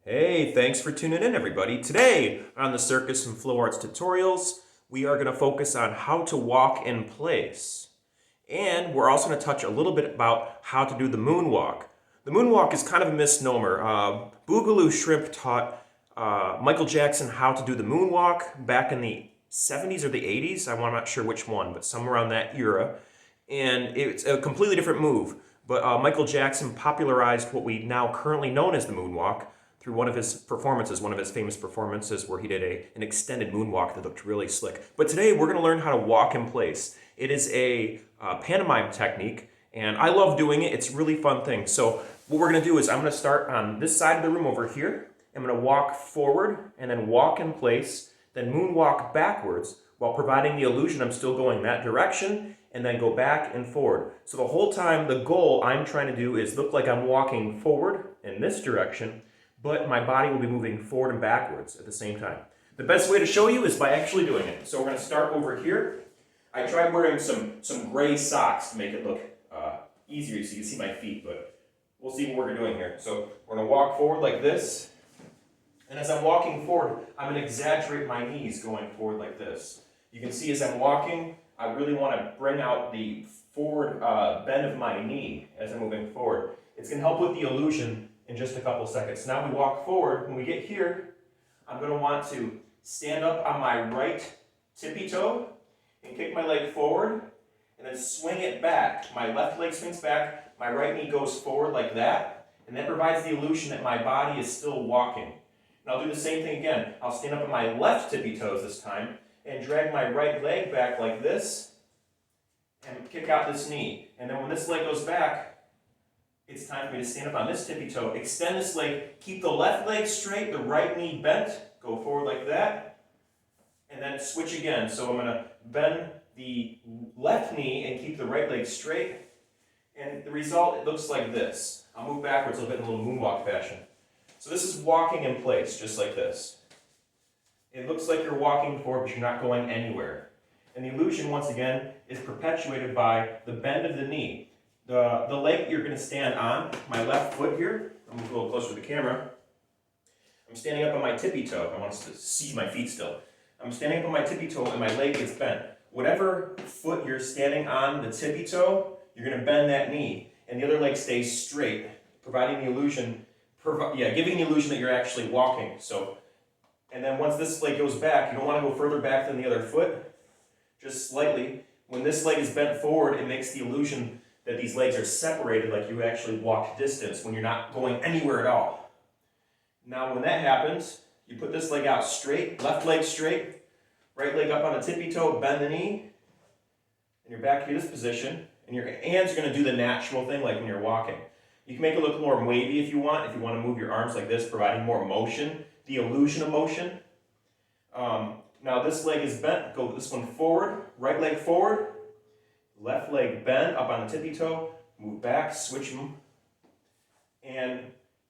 Hey, thanks for tuning in, everybody. Today on the Circus and Flow Arts tutorials, we are going to focus on how to walk in place. And we're also going to touch a little bit about how to do the moonwalk. The moonwalk is kind of a misnomer. Boogaloo Shrimp taught Michael Jackson how to do the moonwalk back in the 70s or the 80s. I'm not sure which one, but somewhere around that era. And it's a completely different move. But Michael Jackson popularized what we now currently know as the moonwalk through one of his performances, one of his famous performances where he did an extended moonwalk that looked really slick. But today we're going to learn how to walk in place. It is a pantomime technique, and I love doing it. It's a really fun thing. So what we're going to do is I'm going to start on this side of the room over here. I'm going to walk forward and then walk in place, then moonwalk backwards while providing the illusion I'm still going that direction, and then go back and forward. So the whole time, the goal I'm trying to do is look like I'm walking forward in this direction, but my body will be moving forward and backwards at the same time. The best way to show you is by actually doing it. So we're going to start over here. I tried wearing some gray socks to make it look easier so you can see my feet, but we'll see what we're doing here. So we're going to walk forward like this, and as I'm walking forward, I'm going to exaggerate my knees going forward like this. You can see as I'm walking, I really want to bring out the forward bend of my knee as I'm moving forward. It's going to help with the illusion in just a couple seconds. Now we walk forward. When we get here, I'm going to want to stand up on my right tippy toe and kick my leg forward and then swing it back. My left leg swings back, my right knee goes forward like that, and that provides the illusion that my body is still walking. And I'll do the same thing again. I'll stand up on my left tippy toes this time and drag my right leg back like this and kick out this knee. And then when this leg goes back, it's time for me to stand up on this tippy toe, extend this leg, keep the left leg straight, the right knee bent, go forward like that, and then switch again. So I'm going to bend the left knee and keep the right leg straight, and the result, it looks like this. I'll move backwards a little bit in a little moonwalk fashion. So this is walking in place, just like this. It looks like you're walking forward, but you're not going anywhere. And the illusion, once again, is perpetuated by the bend of the knee. The leg that you're going to stand on, my left foot here, I'm going to go a little closer to the camera. I'm standing up on my tippy toe. I want us to see my feet still. I'm standing up on my tippy toe and my leg gets bent. Whatever foot you're standing on, the tippy toe, you're going to bend that knee. And the other leg stays straight, providing the illusion, giving the illusion that you're actually walking. So, and then once this leg goes back, you don't want to go further back than the other foot, just slightly. When this leg is bent forward, it makes the illusion that these legs are separated like you actually walked distance when you're not going anywhere at all. Now when that happens, you put this leg out straight, left leg straight, right leg up on a tippy toe, bend the knee, and you're back to this position, and your hands are going to do the natural thing like when you're walking. You can make it look more wavy if you want to move your arms like this, providing more motion, the illusion of motion. Now this leg is bent, go this one forward, right leg forward, left leg bend up on the tippy toe, move back, switch them. And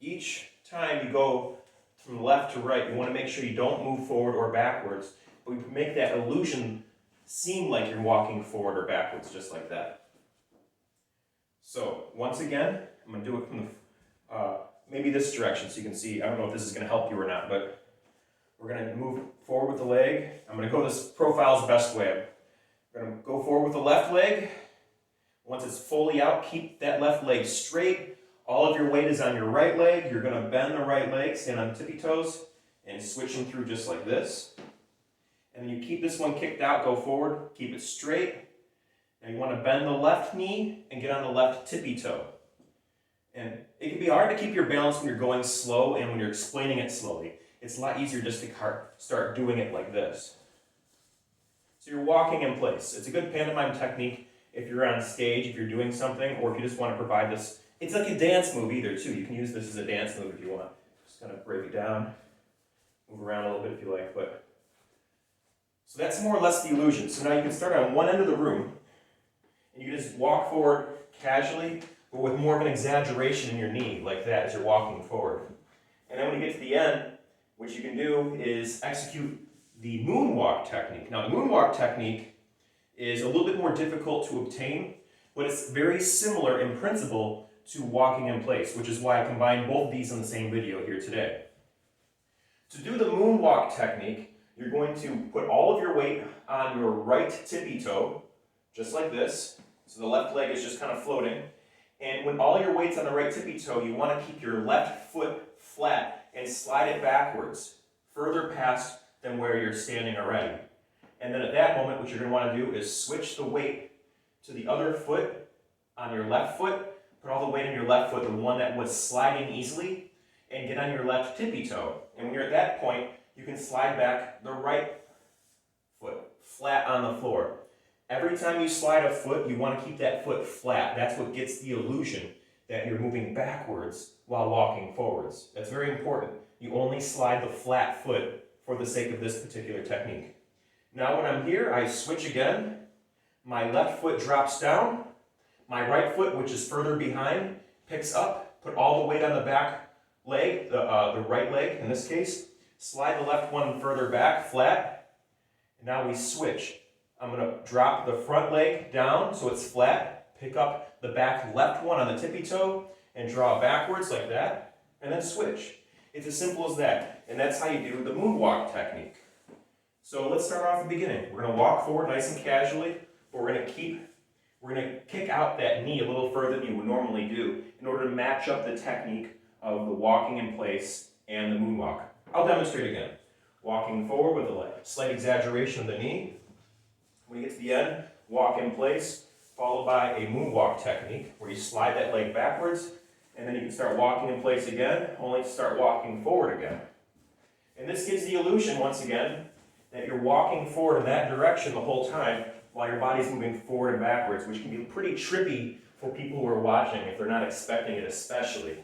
each time you go from left to right, you want to make sure you don't move forward or backwards, but you make that illusion seem like you're walking forward or backwards, just like that. So once again, I'm going to do it from the, maybe this direction so you can see. I don't know if this is going to help you or not, but we're going to move forward with the leg. I'm going to go this profile's best way. We're going to go forward with the left leg. Once it's fully out, keep that left leg straight. All of your weight is on your right leg. You're going to bend the right leg, stand on tippy toes, and switch them through just like this. And then you keep this one kicked out, go forward, keep it straight. Now you want to bend the left knee and get on the left tippy toe. And it can be hard to keep your balance when you're going slow and when you're explaining it slowly. It's a lot easier just to start doing it like this. So you're walking in place. It's a good pantomime technique if you're on stage, if you're doing something, or if you just want to provide this. It's like a dance move either too. You can use this as a dance move if you want. Just kind of break it down, move around a little bit if you like. So that's more or less the illusion. So now you can start on one end of the room, and you can just walk forward casually, but with more of an exaggeration in your knee, like that as you're walking forward. And then when you get to the end, what you can do is execute the moonwalk technique. Now the moonwalk technique is a little bit more difficult to obtain, but it's very similar in principle to walking in place, which is why I combined both of these in the same video here today. To do the moonwalk technique, you're going to put all of your weight on your right tippy toe, just like this. So the left leg is just kind of floating. And when all your weight's on the right tippy toe, you want to keep your left foot flat and slide it backwards, further past than where you're standing already. And then at that moment, what you're going to want to do is switch the weight to the other foot on your left foot. Put all the weight on your left foot, the one that was sliding easily, and get on your left tippy toe. And when you're at that point, you can slide back the right foot, flat on the floor. Every time you slide a foot, you want to keep that foot flat. That's what gets the illusion that you're moving backwards while walking forwards. That's very important. You only slide the flat foot for the sake of this particular technique. Now when I'm here, I switch again. My left foot drops down. My right foot, which is further behind, picks up. Put all the weight on the back leg, the right leg in this case. Slide the left one further back, flat. And now we switch. I'm going to drop the front leg down so it's flat. Pick up the back left one on the tippy toe and draw backwards like that. And then switch. It's as simple as that. And that's how you do the moonwalk technique. So let's start off at the beginning. We're going to walk forward nice and casually, but we're going to kick out that knee a little further than you would normally do in order to match up the technique of the walking in place and the moonwalk. I'll demonstrate again. Walking forward with a slight exaggeration of the knee. When you get to the end, walk in place, followed by a moonwalk technique where you slide that leg backwards, and then you can start walking in place again, only to start walking forward again. And this gives the illusion, once again, that you're walking forward in that direction the whole time while your body's moving forward and backwards, which can be pretty trippy for people who are watching if they're not expecting it especially.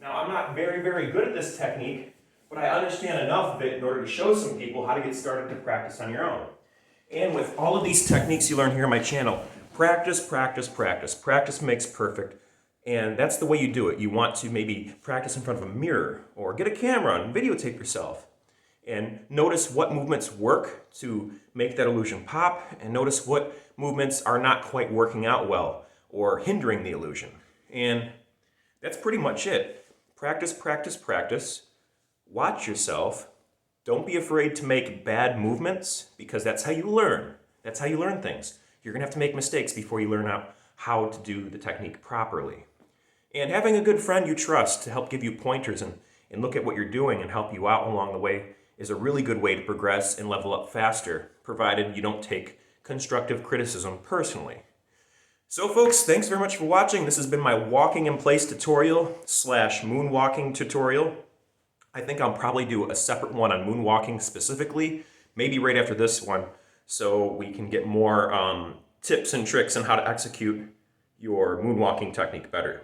Now, I'm not very, very good at this technique, but I understand enough of it in order to show some people how to get started to practice on your own. And with all of these techniques you learn here on my channel, practice, practice, practice. Practice makes perfect. And that's the way you do it. You want to maybe practice in front of a mirror or get a camera and videotape yourself. And notice what movements work to make that illusion pop, and notice what movements are not quite working out well or hindering the illusion. And that's pretty much it. Practice, practice, practice. Watch yourself. Don't be afraid to make bad movements, because that's how you learn. That's how you learn things. You're going to have to make mistakes before you learn out how to do the technique properly. And having a good friend you trust to help give you pointers and look at what you're doing and help you out along the way is a really good way to progress and level up faster, provided you don't take constructive criticism personally. So folks, thanks very much for watching. This has been my walking in place tutorial / moonwalking tutorial. I think I'll probably do a separate one on moonwalking specifically, maybe right after this one, so we can get more tips and tricks on how to execute your moonwalking technique better.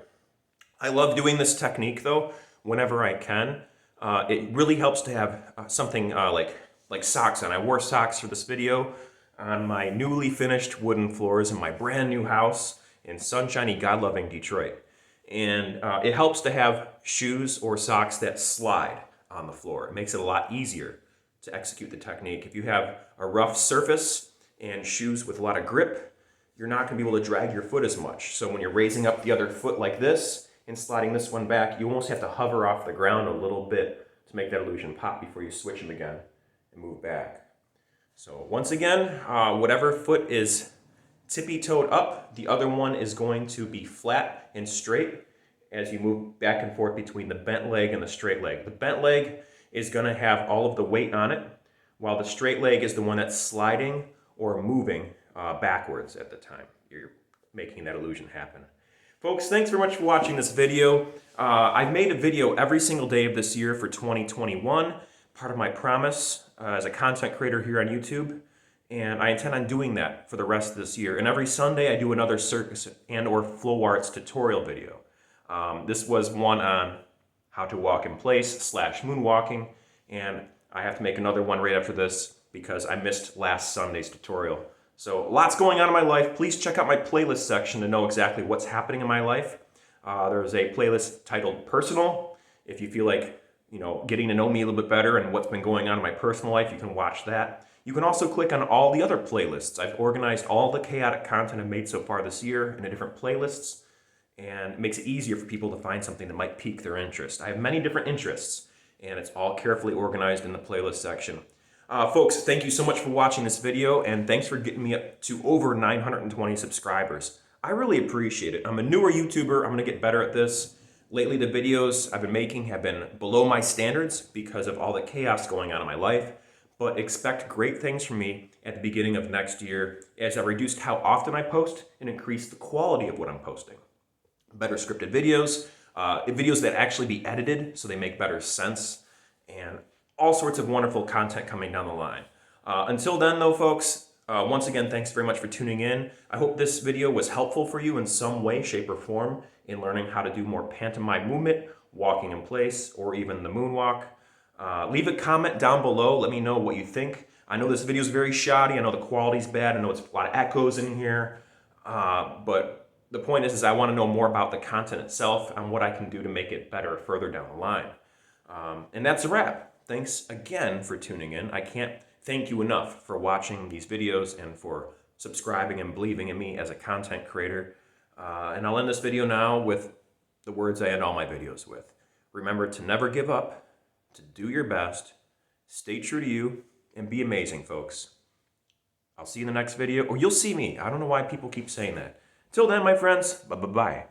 I love doing this technique though, whenever I can. It really helps to have something like socks on. I wore socks for this video on my newly finished wooden floors in my brand new house in sunshiny, God-loving Detroit. And it helps to have shoes or socks that slide on the floor. It makes it a lot easier to execute the technique. If you have a rough surface and shoes with a lot of grip, you're not going to be able to drag your foot as much. So when you're raising up the other foot like this and sliding this one back, you almost have to hover off the ground a little bit to make that illusion pop before you switch them again and move back. So once again, whatever foot is tippy-toed up, the other one is going to be flat and straight as you move back and forth between the bent leg and the straight leg. The bent leg is going to have all of the weight on it, while the straight leg is the one that's sliding or moving backwards at the time you're making that illusion happen. Folks, thanks very much for watching this video. I've made a video every single day of this year for 2021, part of my promise as a content creator here on YouTube, and I intend on doing that for the rest of this year. And every Sunday I do another circus and or flow arts tutorial video. This was one on how to walk in place / moonwalking, and I have to make another one right after this because I missed last Sunday's tutorial. So lots going on in my life. Please check out my playlist section to know exactly what's happening in my life. There's a playlist titled Personal. If you feel like, getting to know me a little bit better and what's been going on in my personal life, you can watch that. You can also click on all the other playlists. I've organized all the chaotic content I've made so far this year into different playlists, and it makes it easier for people to find something that might pique their interest. I have many different interests, and it's all carefully organized in the playlist section. Folks, thank you so much for watching this video, and thanks for getting me up to over 920 subscribers. I really appreciate it. I'm a newer YouTuber. I'm going to get better at this. Lately, the videos I've been making have been below my standards because of all the chaos going on in my life, but expect great things from me at the beginning of next year as I reduced how often I post and increased the quality of what I'm posting. Better scripted videos, videos that actually be edited so they make better sense, and all sorts of wonderful content coming down the line. Until then, though, folks, once again, thanks very much for tuning in. I hope this video was helpful for you in some way, shape, or form in learning how to do more pantomime movement, walking in place, or even the moonwalk. Leave a comment down below. Let me know what you think. I know this video is very shoddy. I know the quality's bad. I know it's a lot of echoes in here. But the point is I want to know more about the content itself and what I can do to make it better further down the line. And that's a wrap. Thanks again for tuning in. I can't thank you enough for watching these videos and for subscribing and believing in me as a content creator. And I'll end this video now with the words I end all my videos with. Remember to never give up, to do your best, stay true to you, and be amazing, folks. I'll see you in the next video, or you'll see me. I don't know why people keep saying that. Till then, my friends, bye-bye.